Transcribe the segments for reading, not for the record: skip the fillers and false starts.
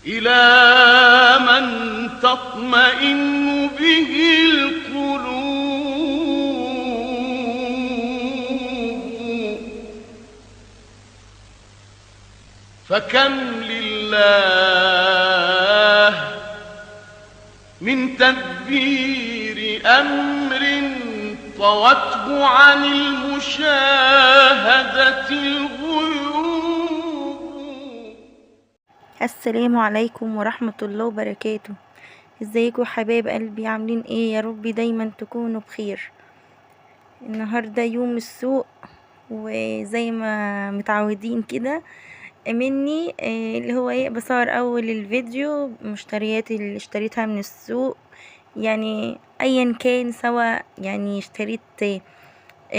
إلى من تطمئن به القلوب، فكم لله من تدبير أمر طوته عن المشاهدة الغيوب. السلام عليكم ورحمة الله وبركاته. ازيكم حبايب قلبي، عاملين ايه؟ يا رب دايما تكونوا بخير. النهاردة يوم السوق، وزي ما متعودين كده مني اللي هو ايه، بصور اول الفيديو مشتريات اللي اشتريتها من السوق، يعني ايا كان، سواء يعني اشتريت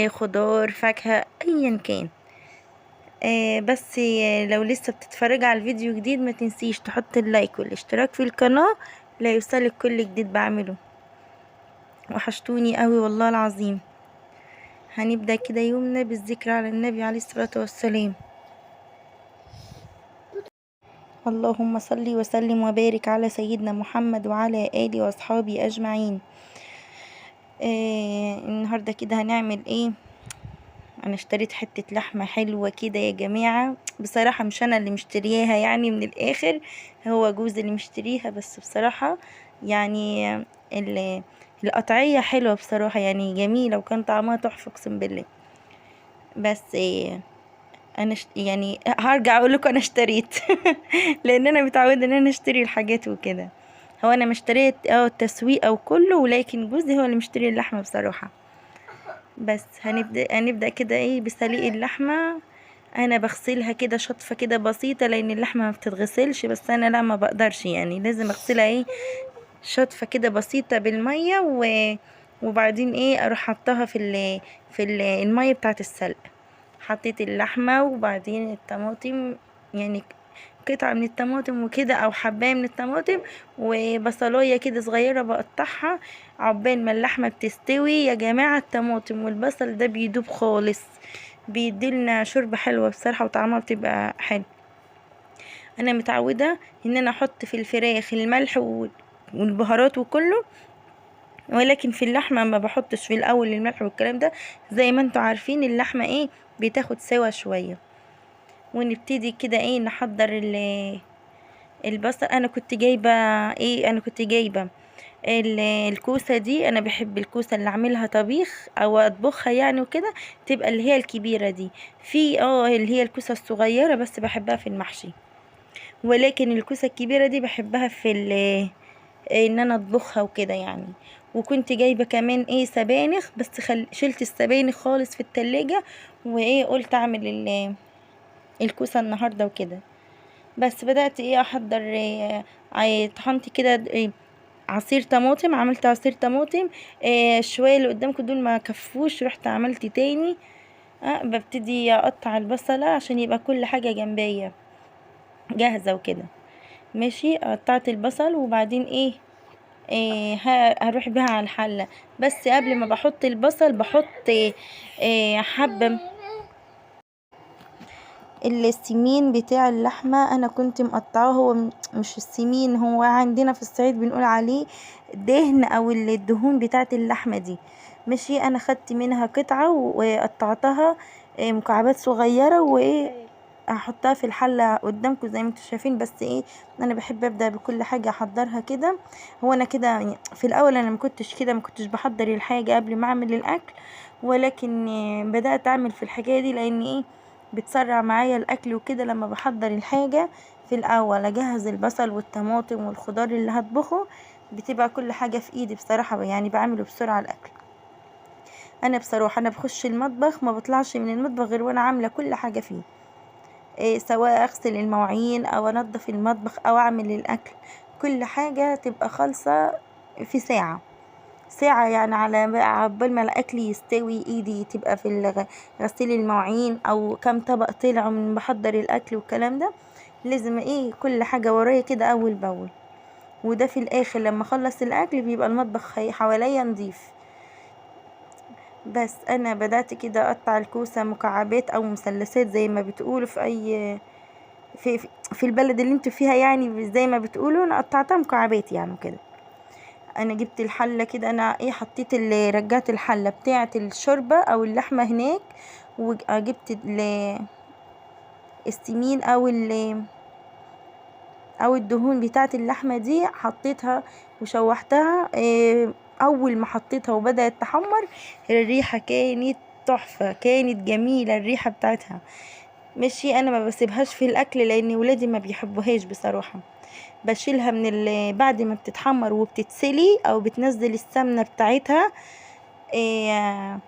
خضار، فاكهة، ايا كان. بس لو لسه بتتفرج على الفيديو جديد، ما تنسيش تحط اللايك والاشتراك في القناة لا يوصلك كل جديد بعمله. وحشتوني قوي والله العظيم. هنبدأ كده يومنا بالذكر على النبي عليه الصلاة والسلام. اللهم صل وسلم وبارك على سيدنا محمد وعلى آله وأصحابه أجمعين. النهاردة كده هنعمل ايه؟ انا اشتريت حتة لحمة حلوة كده يا جماعة، بصراحة مش انا اللي مشترياها، يعني من الاخر هو جوزي اللي مشتريها، بس بصراحة يعني القطعية حلوة بصراحة، يعني جميلة، وكان طعمها تحفة اقسم بالله. بس يعني هرجع اقول لكم انا اشتريت لان انا متعودة ان انا اشتري الحاجات وكده. هو انا مشتريت التسويق او كله، ولكن جوزي هو اللي مشتري اللحمة بصراحة. بس هنبدأ كده ايه بسليق اللحمة. انا بغسلها كده شطفة كده بسيطة، لان اللحمة ما بتتغسلش، بس انا لا، ما بقدرش، يعني لازم اغسلها ايه شطفة كده بسيطة بالمية وبعدين ايه اروح حطها المية بتاعة السلق. حطيت اللحمة وبعدين الطماطم، يعني قطعة من الطماطم وكده، او حباية من الطماطم، وبصلاية كده صغيرة بقطعها. عقبال ما اللحمة بتستوي يا جماعة، الطماطم والبصل ده بيدوب خالص، بيديلنا شوربة حلوة بصراحة، وطعمها بتبقى حلو. انا متعودة ان انا احط في الفراخ الملح والبهارات وكله، ولكن في اللحمة ما بحطش في الاول الملح والكلام ده. زي ما انتوا عارفين اللحمة ايه بتاخد سوا شوية. ونبتدي كده ايه نحضر البصل. انا كنت جايبة الكوسة دي. انا بحب الكوسة اللي اعملها طبيخ او اطبخها يعني وكده، تبقى اللي هي الكبيرة دي. في اللي هي الكوسة الصغيرة بس بحبها في المحشي، ولكن الكوسة الكبيرة دي بحبها ان انا اطبخها وكده يعني. وكنت جايبة كمان سبانخ، بس شلت السبانخ خالص في التلاجة، قلت اعمل الكوسة النهاردة وكده. بس بدأت احضر طحنت كده عصير طماطم. عملت عصير طماطم شوية اللي قدامكم دول ما كفوش، رحت عملت تاني. ببتدي اقطع البصلة عشان يبقى كل حاجة جنبية جاهزة وكده. ماشي، قطعت البصل وبعدين هروح بيها على الحلة. بس قبل ما بحط البصل بحط حبة السمين بتاع اللحمة. انا كنت مقطعاه، هو مش السمين، هو عندنا في الصعيد بنقول عليه دهن، او الدهون بتاعة اللحمة دي. ماشي، انا خدت منها قطعة وقطعتها مكعبات صغيرة، هحطها في الحلة قدامكم زي ما انتم شايفين. بس انا بحب ابدأ بكل حاجة احضرها كده. هو انا كده يعني في الاول انا ما كنتش بحضر الحاجة قبل ما اعمل الاكل، ولكن بدأت اعمل في الحكاية دي، لان بتسرع معايا الاكل وكده. لما بحضر الحاجة في الاول، اجهز البصل والطماطم والخضار اللي هطبخه، بتبقى كل حاجة في ايدي بصراحة، يعني بعمله بسرعة الاكل. انا بصراحة انا بخش المطبخ ما بطلعش من المطبخ غير وانا عاملة كل حاجة فيه. سواء اغسل المواعين او انضف المطبخ او اعمل الاكل، كل حاجة تبقى خالصة في ساعة يعني، على عقبال ما الاكل يستوي ايدي تبقى في غسيل المواعين، او كم طبق طلعوا من بحضر الاكل والكلام ده. لازم كل حاجة ورايا كده اول باول. وده في الاخر لما اخلص الاكل بيبقى المطبخ حواليا نضيف. بس انا بدأت كده اقطع الكوسة مكعبات او مثلثات زي ما بتقولوا في اي في البلد اللي انتوا فيها يعني زي ما بتقولوا، انا قطعتها مكعبات يعني كده. انا جبت الحله كده، انا ايه حطيت اللي رجعت الحله بتاعه الشوربه او اللحمه هناك، وجبت السمين او الدهون بتاعه اللحمه دي، حطيتها وشوحتها. اول ما حطيتها وبدات تحمر، الريحه كانت تحفه، كانت جميله الريحه بتاعتها. ماشي، انا ما بسيبهاش في الاكل لان ولادي ما بيحبوهاش بصراحه. بشيلها بعد ما بتتحمر وبتتسلي او بتنزل السمنه بتاعتها. إيه،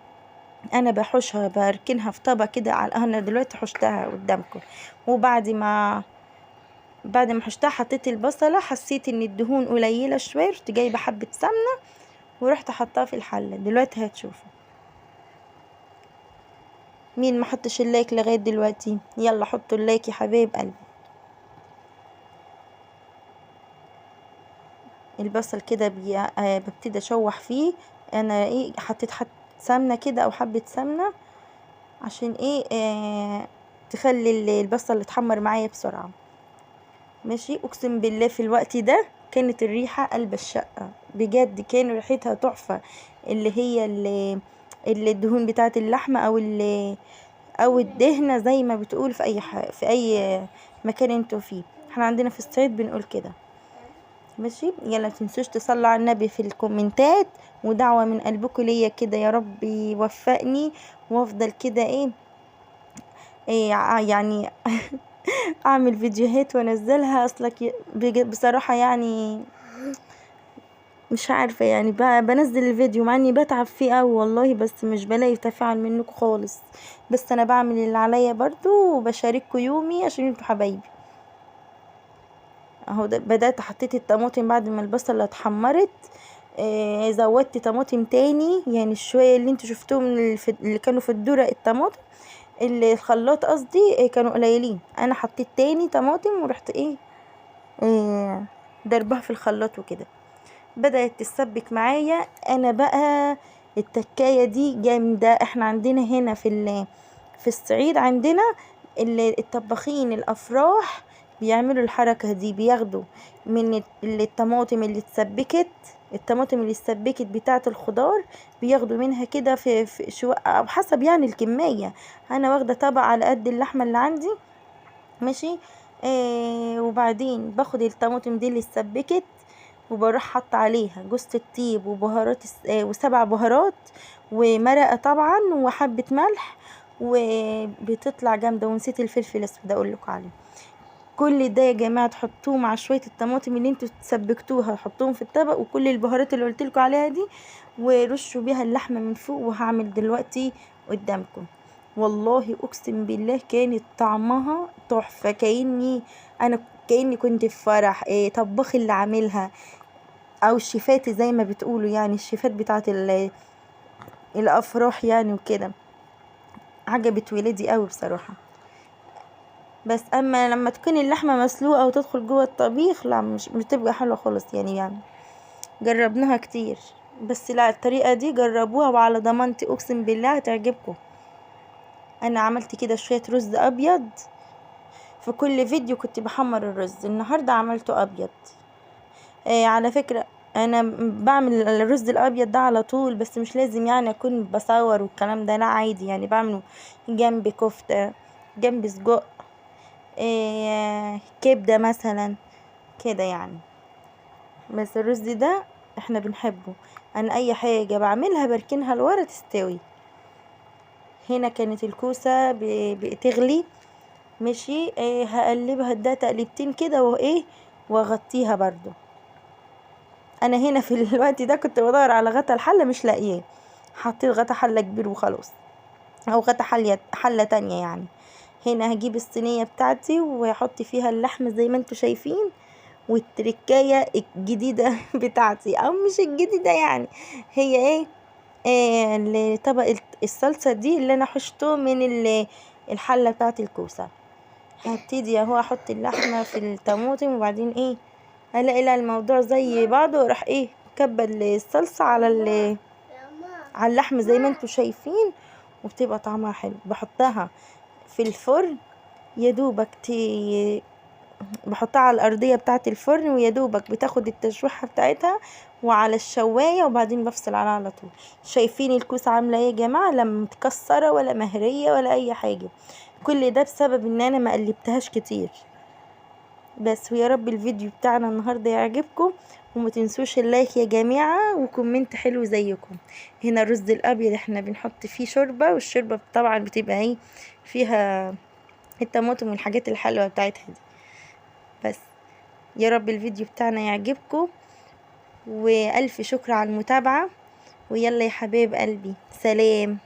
انا بحوشها بركنها في طبق كده. انا دلوقتي حشتها قدامكم، بعد ما حشتها حطيت البصله، حسيت ان الدهون قليله شويه، رحت جايبه حبه سمنه ورحت حطها في الحله. دلوقتي هتشوفوا. مين ما حطش اللايك لغايه دلوقتي؟ يلا حطوا اللايك يا حبايب قلبي. البصل كده ببتدي اشوح فيه. انا ايه حطيت سمنه كده او حبه سمنه عشان ايه تخلي البصل يتحمر معايا بسرعه. ماشي، اقسم بالله في الوقت ده كانت الريحه قلب الشقه بجد، كان ريحتها تحفه. اللي الدهون بتاعه اللحمه او الدهنه زي ما بتقول في اي مكان انتوا فيه. احنا عندنا في الصعيد بنقول كده. ماشي، يلا متنسوش تصلوا على النبي في الكومنتات، ودعوة من قلبكم ليا كده يا رب يوفقني وافضل كده إيه يعني اعمل فيديوهات وانزلها. اصلك بصراحة يعني مش عارفة يعني بنزل الفيديو مع اني بتعب فيه اوي والله، بس مش بلاقي تفاعل منكم خالص. بس انا بعمل اللي عليا برضو وبشارككم يومي عشان انتوا حبايبي. اهو بدأت حطيت الطماطم بعد ما البصلة اتحمرت. زودت طماطم تاني، يعني الشوية اللي انتوا شفتوهم اللي كانوا في الدورة الطماطم اللي الخلاط قصدي كانوا قليلين. انا حطيت تاني طماطم ورحت ضربها في الخلاط وكده بدأت تسبك معايا. انا بقى التكاية دي جامدة. احنا عندنا هنا في الصعيد عندنا الطباخين الافراح بيعملوا الحركة دي، بياخدوا من الطماطم اللي اتسبكت بتاعة الخضار، بياخدوا منها كده في او حسب يعني الكمية. انا واخدة طبق على قد اللحمة اللي عندي. ماشي، وبعدين باخد الطماطم دي اللي اتسبكت وبروح حط عليها جوز الطيب وبهارات وسبع بهارات ومرقة طبعا وحبة ملح، وبتطلع جامدة. ونسيت الفلفل الاسود اقول لكم عليه. كل ده يا جماعه تحطوه مع شويه الطماطم اللي انتوا سبكتوها، حطوهم في الطبق، وكل البهارات اللي قلت لكم عليها دي، ورشوا بيها اللحمه من فوق. وهعمل دلوقتي قدامكم. والله اقسم بالله كانت طعمها تحفه، كاني كنت في فرح. طباخ اللي عاملها او الشيفات زي ما بتقولوا، يعني الشيفات بتاعت الافراح يعني وكده. عجبت ولادي قوي بصراحه. بس اما لما تكون اللحمه مسلوقه وتدخل جوه الطبيخ، لا مش بتبقى حلوه خالص يعني جربناها كتير. بس لا، الطريقه دي جربوها وعلى ضمانتي اقسم بالله هتعجبكم. انا عملت كده شويه رز ابيض. في كل فيديو كنت بحمر الرز، النهارده عملته ابيض. على فكره انا بعمل الرز الابيض ده على طول، بس مش لازم يعني اكون بصور والكلام ده، لا عادي يعني بعمله جنب كفته، جنب سجق، كبدة مثلا كده يعني. بس الرز ده احنا بنحبه. انا اي حاجة بعملها بركنها لورا تستوي. هنا كانت الكوسة بتغلي. ماشي، هقلبها ده تقليبتين كده واغطيها برضو. انا هنا في الوقت ده كنت بدور على غطا الحلة مش لاقياه، حطيت غطا حلة كبير وخلاص، او غطا حلة تانية يعني. هنا هجيب الصينية بتاعتي واحط فيها اللحمة زي ما انتوا شايفين. والتركاية الجديدة بتاعتي او مش الجديدة يعني، هي طبق الصلصة دي اللي انا حشته من الحلة بتاعت الكوسة. هبتدي اهو احط اللحمة في الطماطم، وبعدين الاقي لا الموضوع زي بعضه، وراح كبل الصلصة على اللحمة زي ما انتوا شايفين، وبتبقى طعمها حلو. بحطها في الفرن يا دوبك بحطها على الارضيه بتاعه الفرن، ويا دوبك بتاخد التشويحه بتاعتها وعلى الشوايه، وبعدين بفصل عنها على طول. شايفين الكوسه عامله ايه يا جماعه؟ لا متكسره ولا مهريه ولا اي حاجه، كل ده بسبب ان انا ما قلبتهاش كتير بس. ويا رب الفيديو بتاعنا النهارده يعجبكم، وما تنسوش اللايك يا جماعه، وكومنت حلو زيكم. هنا الرز الابيض احنا بنحط فيه شوربه، والشوربه طبعا بتبقى ايه فيها الطماطم والحاجات الحلوه بتاعتها دي بس. يا رب الفيديو بتاعنا يعجبكم، والف شكر على المتابعه. ويلا يا حبايب قلبي، سلام.